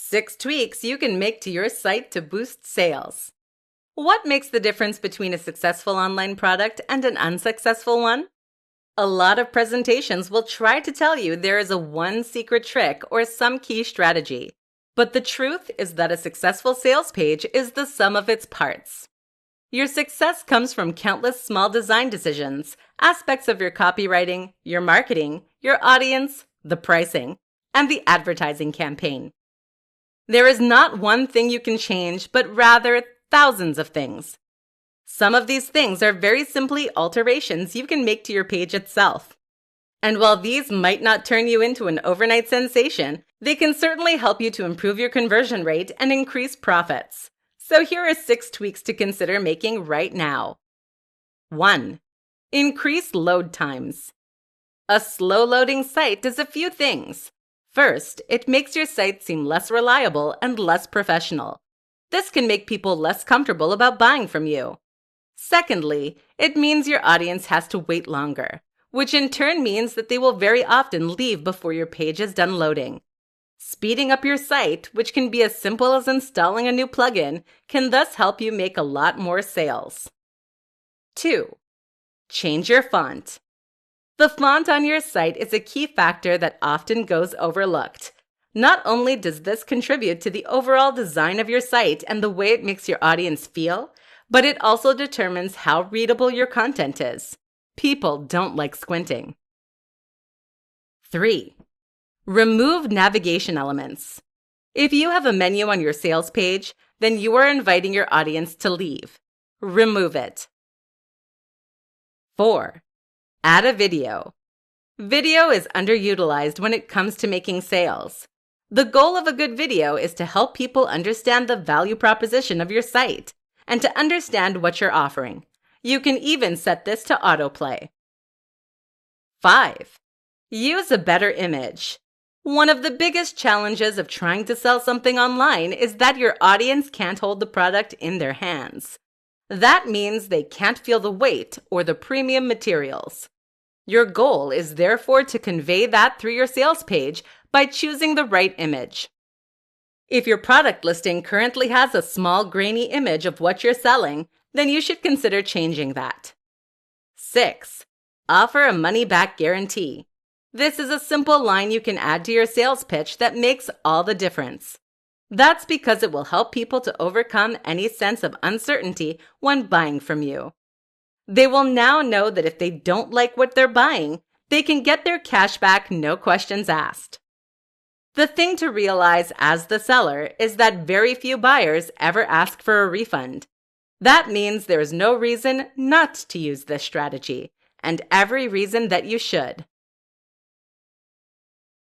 6 tweaks you can make to your site to boost sales. What makes the difference between a successful online product and an unsuccessful one? A lot of presentations will try to tell you there is a one secret trick or some key strategy. But the truth is that a successful sales page is the sum of its parts. Your success comes from countless small design decisions, aspects of your copywriting, your marketing, your audience, the pricing, and the advertising campaign. There is not one thing you can change, but rather thousands of things. Some of these things are very simply alterations you can make to your page itself. And while these might not turn you into an overnight sensation, they can certainly help you to improve your conversion rate and increase profits. So here are 6 tweaks to consider making right now. 1. Increase load times. A slow-loading site does a few things. First, it makes your site seem less reliable and less professional. This can make people less comfortable about buying from you. Secondly, it means your audience has to wait longer, which in turn means that they will very often leave before your page is done loading. Speeding up your site, which can be as simple as installing a new plugin, can thus help you make a lot more sales. 2. Change your font. The font on your site is a key factor that often goes overlooked. Not only does this contribute to the overall design of your site and the way it makes your audience feel, but it also determines how readable your content is. People don't like squinting. 3. Remove navigation elements. If you have a menu on your sales page, then you are inviting your audience to leave. Remove it. 4. Add a video. Video is underutilized when it comes to making sales. The goal of a good video is to help people understand the value proposition of your site and to understand what you're offering. You can even set this to autoplay. 5. Use a better image. One of the biggest challenges of trying to sell something online is that your audience can't hold the product in their hands. That means they can't feel the weight or the premium materials. Your goal is therefore to convey that through your sales page by choosing the right image. If your product listing currently has a small grainy image of what you're selling, then you should consider changing that. 6. Offer a money-back guarantee. This is a simple line you can add to your sales pitch that makes all the difference. That's because it will help people to overcome any sense of uncertainty when buying from you. They will now know that if they don't like what they're buying, they can get their cash back, no questions asked. The thing to realize as the seller is that very few buyers ever ask for a refund. That means there is no reason not to use this strategy, and every reason that you should.